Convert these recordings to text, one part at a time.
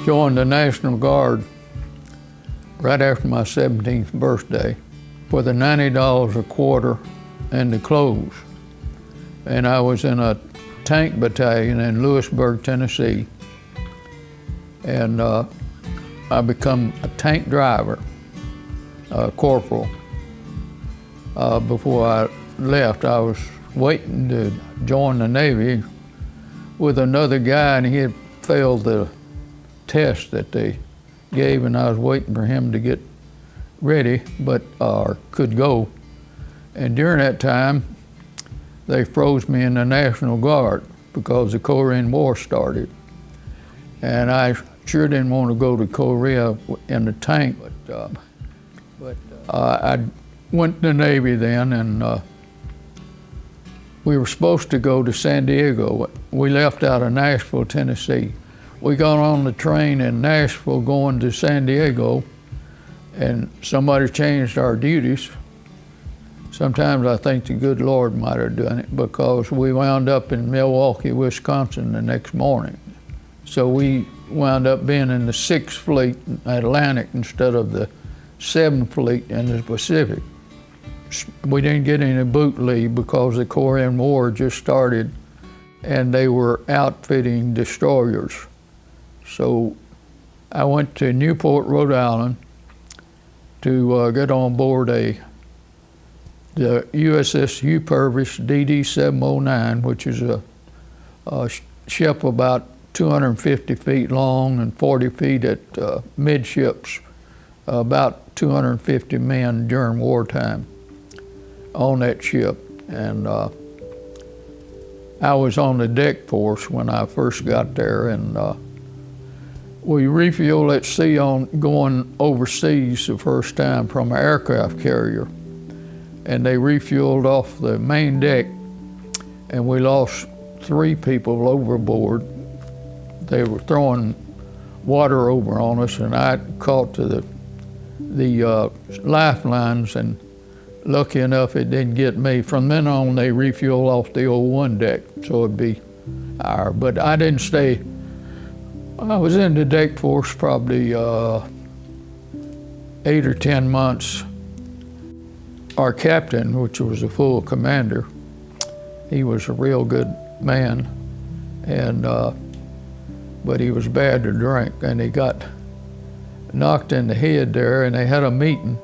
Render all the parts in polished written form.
joined the National Guard right after my 17th birthday for the $90 a quarter and the clothes. And I was in a tank battalion in Lewisburg, Tennessee. And I become a tank driver, corporal. Before I left, I was waiting to join the Navy with another guy, and he had failed the test that they gave, and I was waiting for him to get ready, but could go. And during that time, they froze me in the National Guard because the Korean War started. And I sure didn't want to go to Korea in the tank, but I went to the Navy then, and we were supposed to go to San Diego. We left out of Nashville, Tennessee. We got on the train in Nashville going to San Diego, and somebody changed our duties. Sometimes I think the good Lord might have done it, because we wound up in Milwaukee, Wisconsin the next morning. So we wound up being in the 6th Fleet Atlantic instead of the 7th Fleet in the Pacific. We didn't get any boot leave because the Korean War just started and they were outfitting destroyers. So I went to Newport, Rhode Island to get on board the USS U-Purvis DD-709, which is a ship about 250 feet long and 40 feet at midships, about 250 men during wartime on that ship. And I was on the deck force when I first got there, and we refueled at sea on going overseas the first time from an aircraft carrier. And they refueled off the main deck, and we lost 3 people overboard. They were throwing water over on us, and I caught to the lifelines, and lucky enough it didn't get me. From then on, they refueled off the '01 deck, so it'd be our. But I didn't stay. I was in the deck force probably 8 or 10 months. Our captain, which was a full commander, he was a real good man, and but he was bad to drink, and he got knocked in the head there, and they had a meeting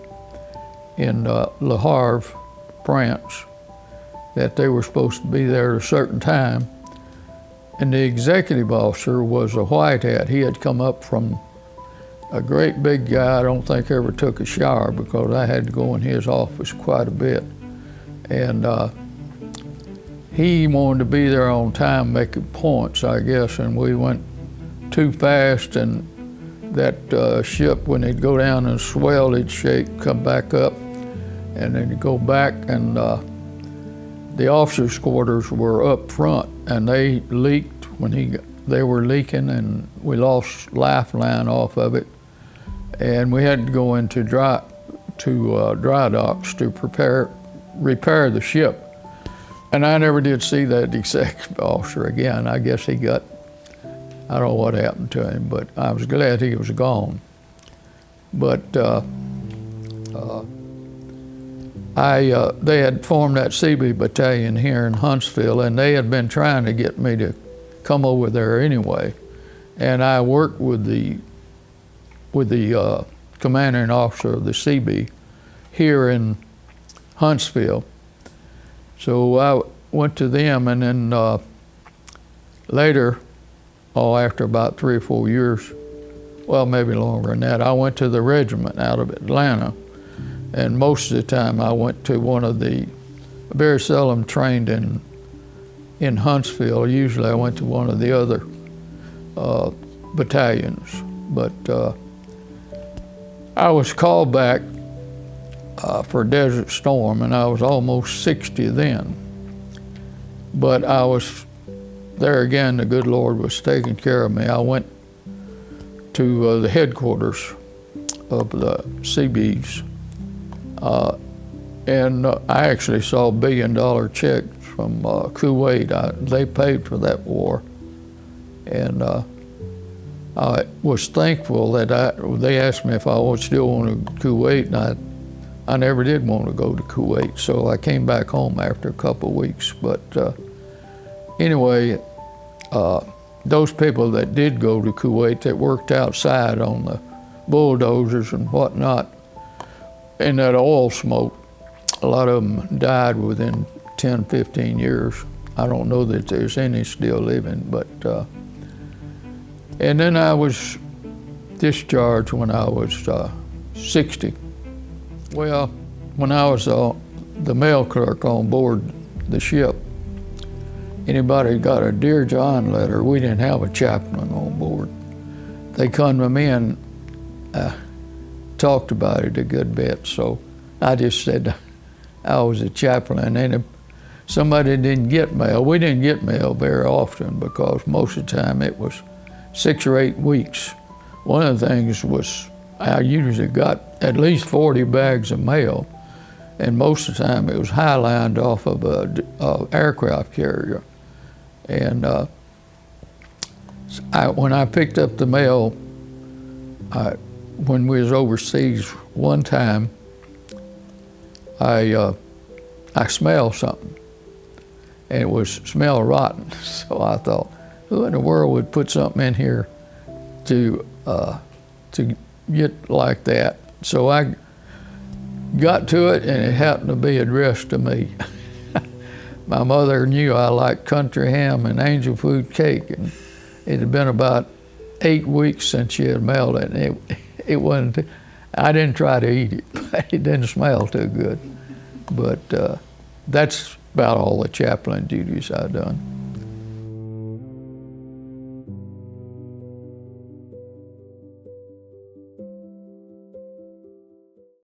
in Le Havre, France, that they were supposed to be there at a certain time, and the executive officer was a white hat. He had come up from a great big guy. I don't think ever took a shower because I had to go in his office quite a bit. And he wanted to be there on time making points, I guess, and we went too fast, and that ship, when it'd go down and swell, it'd shake, come back up, and then it'd go back, and the officers' quarters were up front, and they leaked when they were leaking, and we lost lifeline off of it. And we had to go into dry docks to repair the ship. And I never did see that executive officer again. I guess he got, I don't know what happened to him, but I was glad he was gone. But they had formed that CB battalion here in Huntsville, and they had been trying to get me to come over there anyway. And I worked with the commanding officer of the CB here in Huntsville. So I went to them, and then later, after about 3 or 4 years, well, maybe longer than that, I went to the regiment out of Atlanta. And most of the time I went to one of the, very seldom trained in Huntsville. Usually I went to one of the other battalions. But I was called back for Desert Storm, and I was almost 60 then. But I was, there again, the good Lord was taking care of me. I went to the headquarters of the CBs, and I actually saw $1 billion checks from Kuwait. They paid for that war. And I was thankful that they asked me if I would still want to Kuwait, and I never did want to go to Kuwait, so I came back home after a couple of weeks. But anyway, those people that did go to Kuwait that worked outside on the bulldozers and whatnot, and that oil smoke, a lot of them died within 10, 15 years. I don't know that there's any still living, but, and then I was discharged when I was 60. Well, when I was the mail clerk on board the ship, anybody got a Dear John letter, we didn't have a chaplain on board. They come to me and talked about it a good bit, so I just said I was a chaplain. And if somebody didn't get mail, we didn't get mail very often because most of the time it was 6 or 8 weeks. One of the things was I usually got at least 40 bags of mail, and most of the time it was high-lined off of a aircraft carrier. And when I picked up the mail, when we was overseas one time, I smelled something, and it smelled rotten. So I thought, who in the world would put something in here to get like that? So I got to it, and it happened to be addressed to me. My mother knew I liked country ham and angel food cake, and it had been about 8 weeks since she had mailed it, and it wasn't, I didn't try to eat it. It didn't smell too good. But that's about all the chaplain duties I've done.